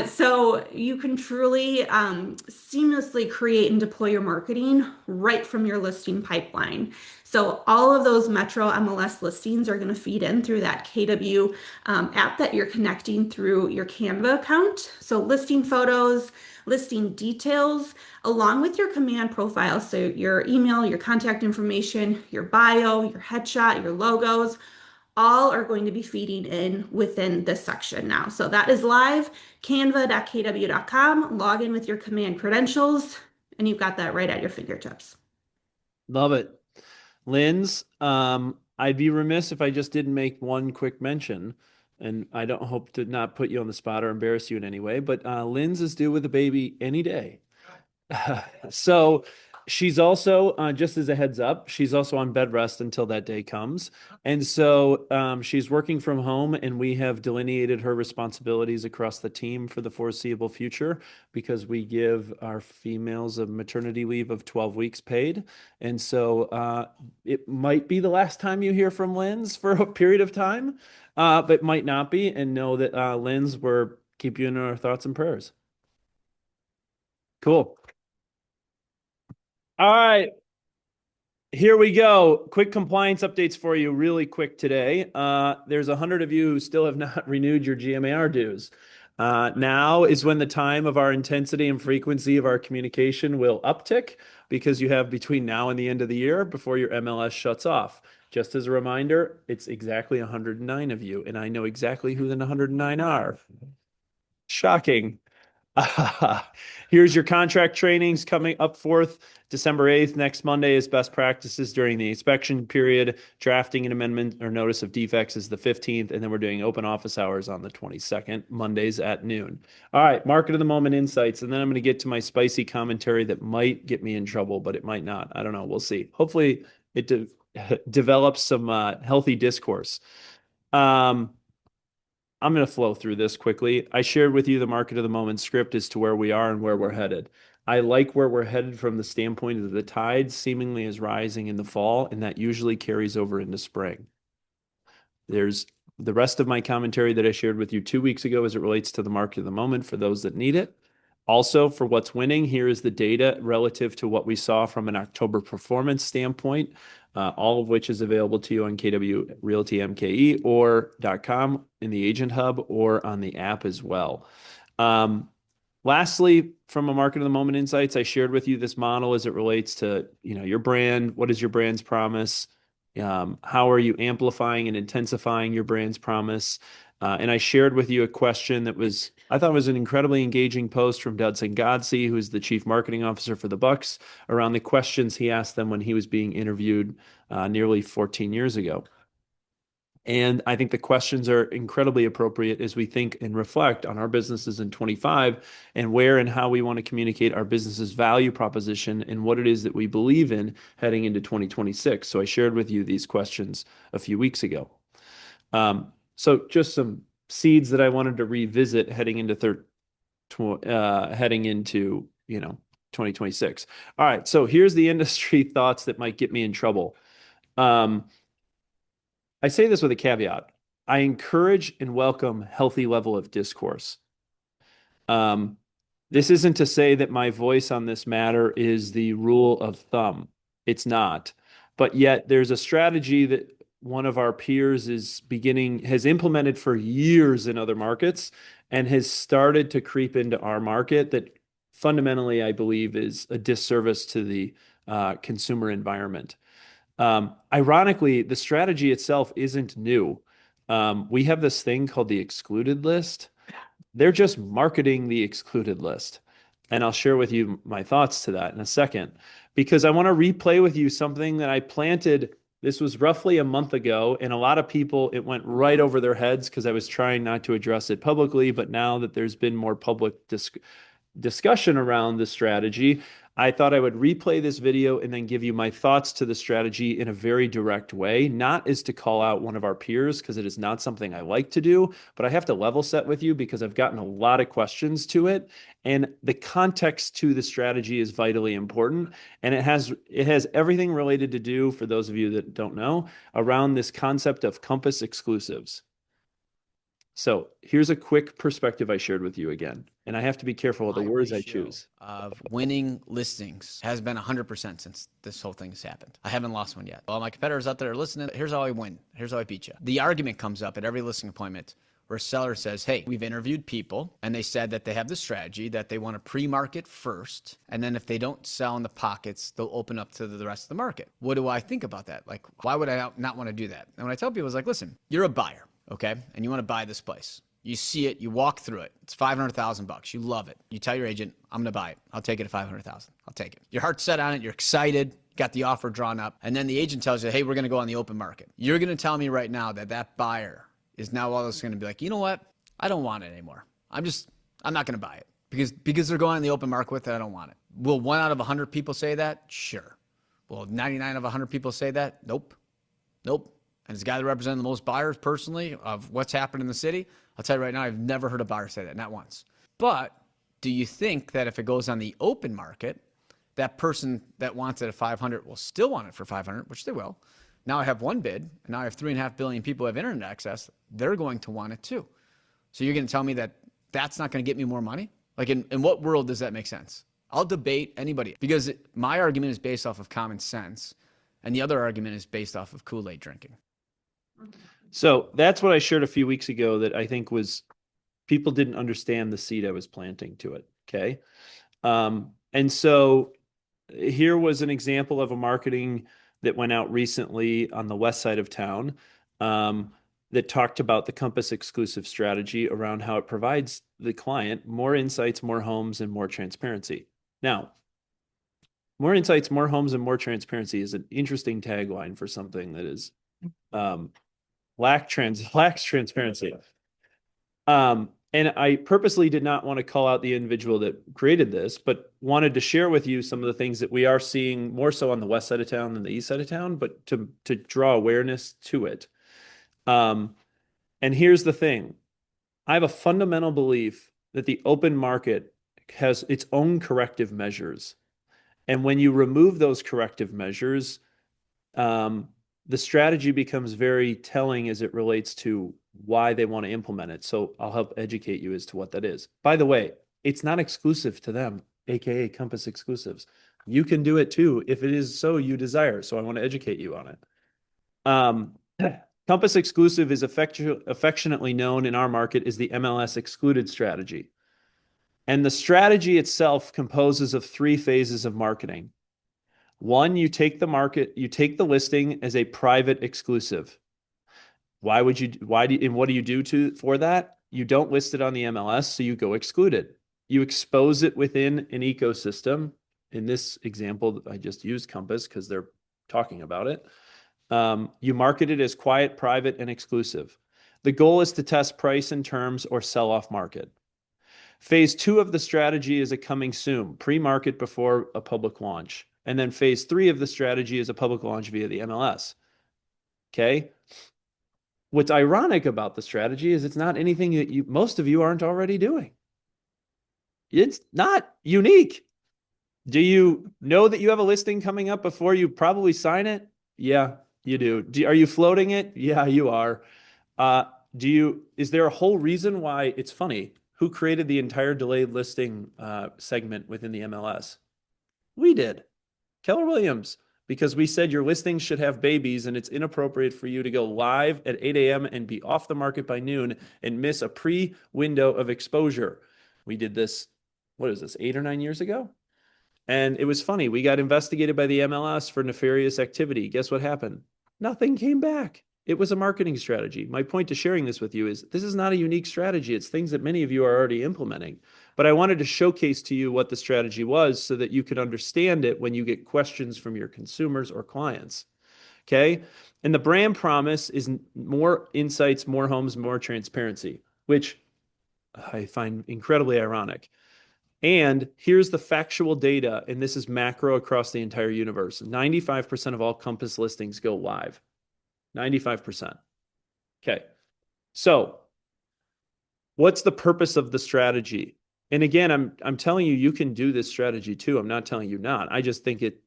So you can truly seamlessly create and deploy your marketing right from your listing pipeline. So all of those Metro MLS listings are going to feed in through that KW app that you're connecting through your Canva account. So listing photos, listing details, along with your command profile. So your email, your contact information, your bio, your headshot, your logos, all are going to be feeding in within this section now. So that is live, canva.kw.com. Log in with your command credentials, and you've got that right at your fingertips. Love it. Linz, I'd be remiss if I just didn't make one quick mention, and I don't hope to not put you on the spot or embarrass you in any way, but Linz is due with a baby any day. So she's also, just as a heads up, she's also on bed rest until that day comes. And so she's working from home, and we have delineated her responsibilities across the team for the foreseeable future because we give our females a maternity leave of 12 weeks paid. And so it might be the last time you hear from Linz for a period of time, but might not be. And know that Linz, we're keep you in our thoughts and prayers. Cool. All right, here we go. Quick compliance updates for you really quick today. There's 100 of you who still have not renewed your GMAR dues. Now is when the time of our intensity and frequency of our communication will uptick because you have between now and the end of the year before your MLS shuts off. Just as a reminder, it's exactly 109 of you, and I know exactly who the 109 are. Shocking. Here's your contract trainings coming up forth. December 8th, next Monday, is best practices during the inspection period. Drafting an amendment or notice of defects is the 15th, and then we're doing open office hours on the 22nd, Mondays at noon. All right, market of the moment insights, and then I'm going to get to my spicy commentary that might get me in trouble, but it might not. I don't know. We'll see. Hopefully, it develops some healthy discourse. I'm going to flow through this quickly. I shared with you the market of the moment script as to where we are and where we're headed. I like where we're headed from the standpoint of the tide seemingly is rising in the fall, and that usually carries over into spring. There's the rest of my commentary that I shared with you 2 weeks ago as it relates to the market of the moment for those that need it. Also, for what's winning, here is the data relative to what we saw from an October performance standpoint, all of which is available to you on KW Realty MKE or .com in the agent hub or on the app as well. Lastly, from a market of the moment insights, I shared with you this model as it relates to your brand. What is your brand's promise? How are you amplifying and intensifying your brand's promise? And I shared with you a question that I thought was an incredibly engaging post from Dudson Godsey, who is the chief marketing officer for the Bucks, around the questions he asked them when he was being interviewed nearly 14 years ago. And I think the questions are incredibly appropriate as we think and reflect on our businesses in 25 and where and how we want to communicate our business's value proposition and what it is that we believe in heading into 2026. So I shared with you these questions a few weeks ago. So just some seeds that I wanted to revisit heading into 2026. All right, so here's the industry thoughts that might get me in trouble. I say this with a caveat. I encourage and welcome healthy level of discourse. This isn't to say that my voice on this matter is the rule of thumb. It's not. But yet there's a strategy that one of our peers has implemented for years in other markets and has started to creep into our market that fundamentally, I believe, is a disservice to the consumer environment. Ironically, the strategy itself isn't new. We have this thing called the excluded list. They're just marketing the excluded list. And I'll share with you my thoughts to that in a second, because I want to replay with you something that I planted. This was roughly a month ago, and a lot of people, it went right over their heads because I was trying not to address it publicly. But now that there's been more public discussion around the strategy, I thought I would replay this video and then give you my thoughts to the strategy in a very direct way, not as to call out one of our peers, because it is not something I like to do, but I have to level set with you because I've gotten a lot of questions to it. And the context to the strategy is vitally important. And it has everything related to do, for those of you that don't know, around this concept of Compass exclusives. So here's a quick perspective I shared with you again. And I have to be careful with the words I choose. Of winning listings has been 100% since this whole thing has happened. I haven't lost one yet. All my competitors out there are listening. Here's how I win. Here's how I beat you. The argument comes up at every listing appointment where a seller says, hey, we've interviewed people and they said that they have the strategy that they want to pre-market first. And then if they don't sell in the pockets, they'll open up to the rest of the market. What do I think about that? Like, why would I not want to do that? And when I tell people, it's like, listen, you're a buyer. Okay. And you want to buy this place. You see it, you walk through it. It's $500,000. You love it. You tell your agent, I'm going to buy it. I'll take it at $500,000. I'll take it. Your heart's set on it. You're excited. Got the offer drawn up. And then the agent tells you, hey, we're going to go on the open market. You're going to tell me right now that that buyer is now all this going to be like, you know what? I don't want it anymore. I'm not going to buy it because they're going on the open market with it. I don't want it. Will 1 out of 100 people say that? Sure. Will 99 of 100 people say that? Nope. Nope. And as a guy that represents the most buyers personally of what's happened in the city, I'll tell you right now, I've never heard a buyer say that, not once. But do you think that if it goes on the open market, that person that wants it at 500 will still want it for 500, which they will. Now I have one bid, and now I have 3.5 billion people who have internet access. They're going to want it too. So you're going to tell me that that's not going to get me more money? Like in what world does that make sense? I'll debate anybody because my argument is based off of common sense, and the other argument is based off of Kool-Aid drinking. So that's what I shared a few weeks ago that I think was people didn't understand the seed I was planting to it. Okay. And so here was an example of a marketing that went out recently on the west side of town that talked about the Compass exclusive strategy around how it provides the client more insights, more homes, and more transparency. Now, more insights, more homes, and more transparency is an interesting tagline for something that is lacks transparency. And I purposely did not want to call out the individual that created this, but wanted to share with you some of the things that we are seeing more so on the west side of town than the east side of town, but to draw awareness to it. And here's the thing. I have a fundamental belief that the open market has its own corrective measures. And when you remove those corrective measures, the strategy becomes very telling as it relates to why they want to implement it. So I'll help educate you as to what that is. By the way, it's not exclusive to them, AKA Compass exclusives. You can do it too if it is so you desire. So I want to educate you on it. Compass exclusive is affectionately known in our market as the MLS excluded strategy. And the strategy itself composes of 3 phases of marketing. 1, you take the listing as a private exclusive. Why do you do for that? You don't list it on the MLS, so you go exclude it. You expose it within an ecosystem. In this example, I just used Compass because they're talking about it. You market it as quiet, private, and exclusive. The goal is to test price and terms or sell off market. Phase 2 of the strategy is a coming soon, pre-market before a public launch. And then phase 3 of the strategy is a public launch via the MLS. Okay. What's ironic about the strategy is it's not anything that most of you aren't already doing. It's not unique. Do you know that you have a listing coming up before you probably sign it? Yeah, you do. Are you floating it? Yeah, you are. Is there a whole reason why it's funny? Who created the entire delayed listing segment within the MLS? We did. Keller Williams, because we said your listings should have babies and it's inappropriate for you to go live at 8 a.m. and be off the market by noon and miss a pre-window of exposure. We did this, what is this, 8 or 9 years ago? And it was funny. We got investigated by the MLS for nefarious activity. Guess what happened? Nothing came back. It was a marketing strategy. My point to sharing this with you is this is not a unique strategy. It's things that many of you are already implementing. But I wanted to showcase to you what the strategy was so that you could understand it when you get questions from your consumers or clients. Okay? And the brand promise is more insights, more homes, more transparency, which I find incredibly ironic. And here's the factual data, and this is macro across the entire universe. 95% of all Compass listings go live. 95%. Okay. So what's the purpose of the strategy? And again, I'm telling you, you can do this strategy too. I'm not telling you not. I just think it,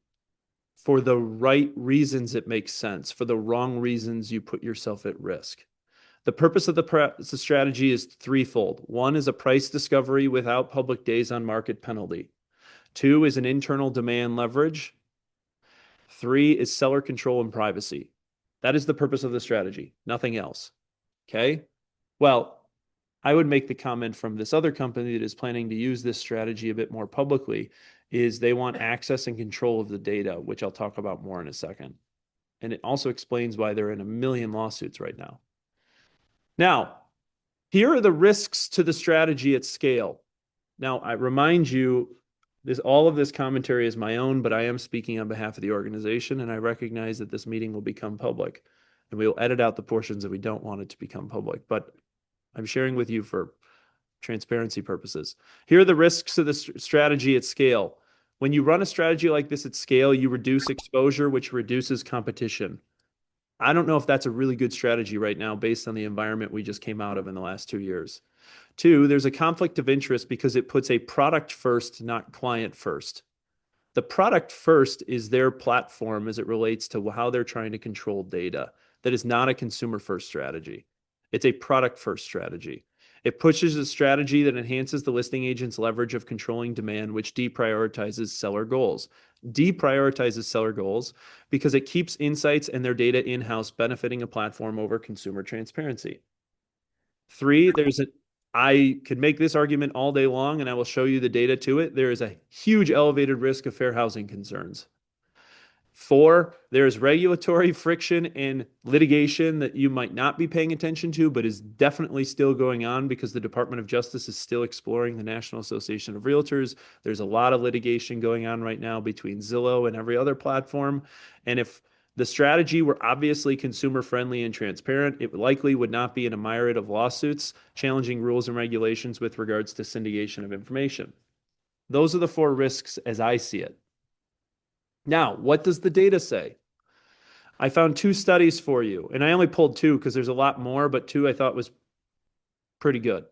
for the right reasons, it makes sense. For the wrong reasons, you put yourself at risk. The purpose of the strategy is threefold. One is a price discovery without public days on market penalty. 2 is an internal demand leverage. 3 is seller control and privacy. That is the purpose of the strategy, nothing else. Okay? Well, I would make the comment from this other company that is planning to use this strategy a bit more publicly is they want access and control of the data, which I'll talk about more in a second. And it also explains why they're in a million lawsuits right now. Now, here are the risks to the strategy at scale. Now, I remind you, all of this commentary is my own, but I am speaking on behalf of the organization, and I recognize that this meeting will become public, and we will edit out the portions that we don't want it to become public, but I'm sharing with you for transparency purposes. Here are the risks of the strategy at scale. When you run a strategy like this at scale, you reduce exposure, which reduces competition. I don't know if that's a really good strategy right now based on the environment we just came out of in the last 2 years. 2, there's a conflict of interest because it puts a product first, not client first. The product first is their platform as it relates to how they're trying to control data. That is not a consumer first strategy. It's a product first strategy. It pushes a strategy that enhances the listing agent's leverage of controlling demand, which deprioritizes seller goals. Deprioritizes seller goals because it keeps insights and their data in-house, benefiting a platform over consumer transparency. 3, I could make this argument all day long, and I will show you the data to it. There is a huge elevated risk of fair housing concerns. 4, there is regulatory friction and litigation that you might not be paying attention to, but is definitely still going on because the Department of Justice is still exploring the National Association of Realtors. There's a lot of litigation going on right now between Zillow and every other platform. And if the strategy were obviously consumer friendly and transparent, it likely would not be in a myriad of lawsuits challenging rules and regulations with regards to syndication of information. Those are the 4 risks as I see it. Now, what does the data say? I found 2 studies for you, and I only pulled 2 because there's a lot more, but 2 I thought was pretty good.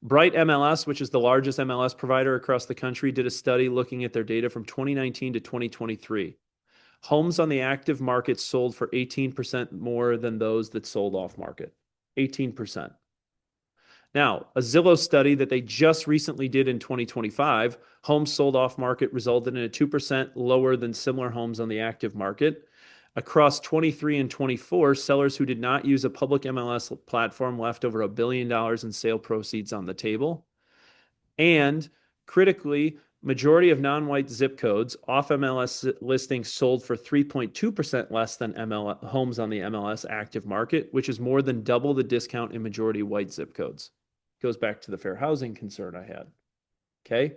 Bright MLS, which is the largest MLS provider across the country, did a study looking at their data from 2019 to 2023. Homes on the active market sold for 18% more than those that sold off market. 18%. Now, a Zillow study that they just recently did in 2025, homes sold off market resulted in a 2% lower than similar homes on the active market. Across 23 and 24, sellers who did not use a public MLS platform left over $1 billion in sale proceeds on the table. And critically, majority of non-white zip codes off MLS listings sold for 3.2% less than homes on the MLS active market, which is more than double the discount in majority white zip codes. Goes back to the fair housing concern I had. Okay?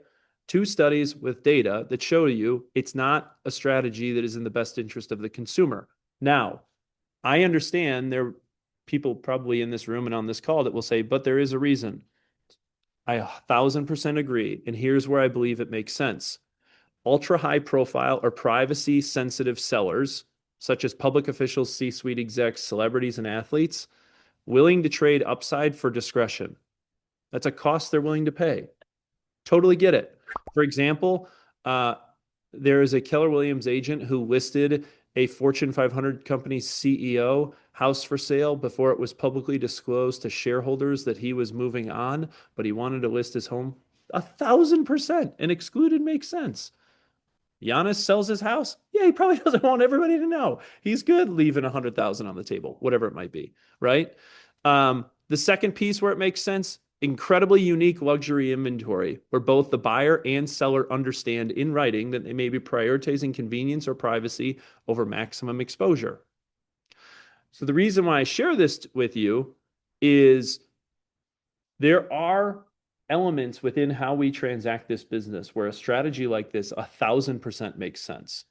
2 studies with data that show you it's not a strategy that is in the best interest of the consumer. Now, I understand there are people probably in this room and on this call that will say, but there is a reason. I 1000% agree. And here's where I believe it makes sense. Ultra high profile or privacy sensitive sellers, such as public officials, C-suite execs, celebrities, and athletes, willing to trade upside for discretion. That's a cost they're willing to pay. Totally get it. For example, there is a Keller Williams agent who listed a Fortune 500 company's CEO house for sale before it was publicly disclosed to shareholders that he was moving on, but he wanted to list his home. 1000%. And excluded makes sense. Giannis sells his house. Yeah, he probably doesn't want everybody to know. He's good leaving 100,000 on the table, whatever it might be, right? The second piece where it makes sense, incredibly unique luxury inventory where both the buyer and seller understand in writing that they may be prioritizing convenience or privacy over maximum exposure. So the reason why I share this with you is there are elements within how we transact this business where a strategy like this 1000% makes sense.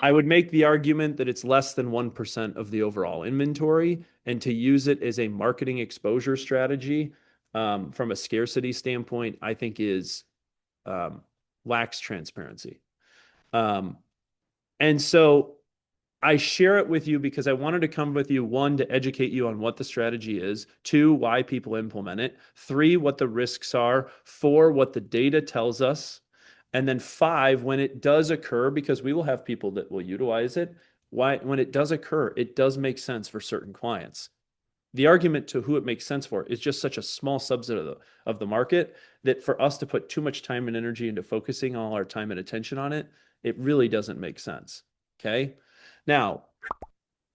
I would make the argument that it's less than 1% of the overall inventory, and to use it as a marketing exposure strategy from a scarcity standpoint, I think is lacks transparency. And so I share it with you because I wanted to come with you, one, to educate you on what the strategy is, two, why people implement it, three, what the risks are, four, what the data tells us, and then five, when it does occur, because we will have people that will utilize it, when it does occur, it does make sense for certain clients. The argument to who it makes sense for is just such a small subset of the market that for us to put too much time and energy into focusing all our time and attention on it, it really doesn't make sense. Okay. Now,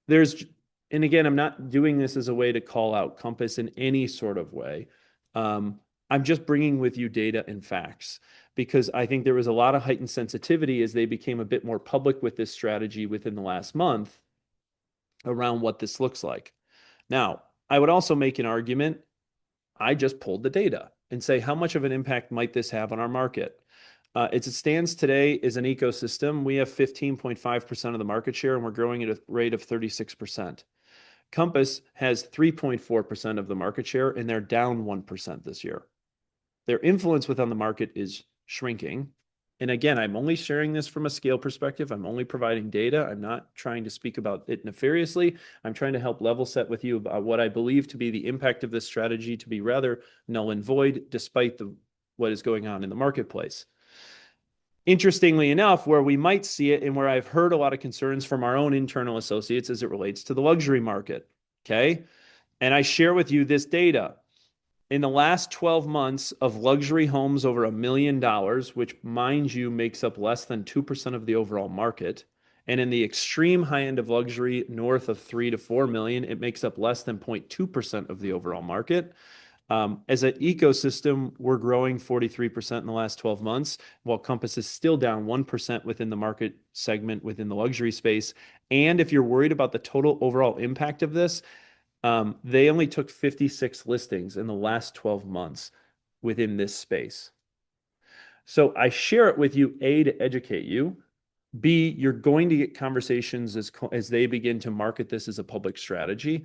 and again, I'm not doing this as a way to call out Compass in any sort of way. I'm just bringing with you data and facts because I think there was a lot of heightened sensitivity as they became a bit more public with this strategy within the last month around what this looks like. Now, I would also make an argument. I just pulled the data and say, how much of an impact might this have on our market? As it stands today as an ecosystem, we have 15.5% of the market share and we're growing at a rate of 36%. Compass has 3.4% of the market share and they're down 1% this year. Their influence within the market is shrinking. And again, I'm only sharing this from a scale perspective. I'm only providing data. I'm not trying to speak about it nefariously. I'm trying to help level set with you about what I believe to be the impact of this strategy to be rather null and void despite what is going on in the marketplace. Interestingly enough, where we might see it and where I've heard a lot of concerns from our own internal associates as it relates to the luxury market, okay? And I share with you this data. In the last 12 months of luxury homes over $1 million, which mind you makes up less than 2% of the overall market, and in the extreme high end of luxury north of 3 to 4 million, it makes up less than 0.2% of the overall market. As an ecosystem, we're growing 43% in the last 12 months, while Compass is still down 1% within the market segment within the luxury space. And if you're worried about the total overall impact of this, they only took 56 listings in the last 12 months within this space. So I share it with you, A, to educate you. B, you're going to get conversations as they begin to market this as a public strategy.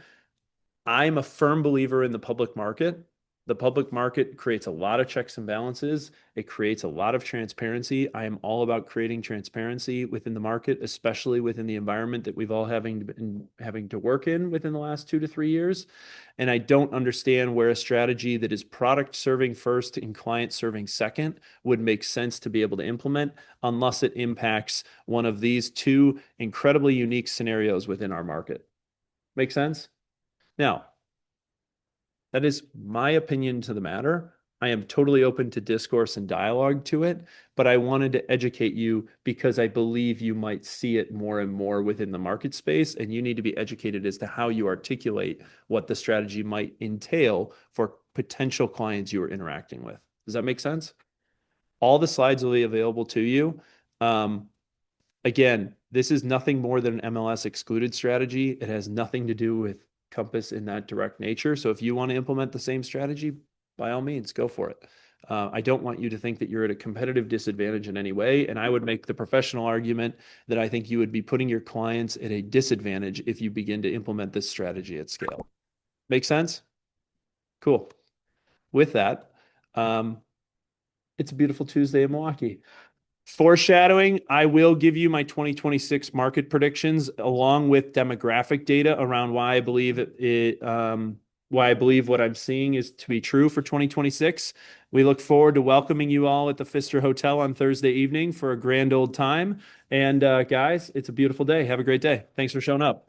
I'm a firm believer in the public market. The public market creates a lot of checks and balances. It creates a lot of transparency. I am all about creating transparency within the market, especially within the environment that we've all been having to work in within the last 2 to 3 years. And I don't understand where a strategy that is product serving first and client serving second would make sense to be able to implement unless it impacts one of these two incredibly unique scenarios within our market. Make sense? Now, that is my opinion to the matter. I am totally open to discourse and dialogue to it, but I wanted to educate you because I believe you might see it more and more within the market space, and you need to be educated as to how you articulate what the strategy might entail for potential clients you are interacting with. Does that make sense? All the slides will be available to you. Again, this is nothing more than an MLS excluded strategy. It has nothing to do with Compass in that direct nature. So if you want to implement the same strategy, by all means, go for it. I don't want you to think that you're at a competitive disadvantage in any way. And I would make the professional argument that I think you would be putting your clients at a disadvantage if you begin to implement this strategy at scale. Make sense? Cool. With that, it's a beautiful Tuesday in Milwaukee. Foreshadowing, I will give you my 2026 market predictions along with demographic data around why I believe why I believe what I'm seeing is to be true for 2026. We look forward to welcoming you all at the Pfister Hotel on Thursday evening for a grand old time. And guys, it's a beautiful day. Have a great day. Thanks for showing up.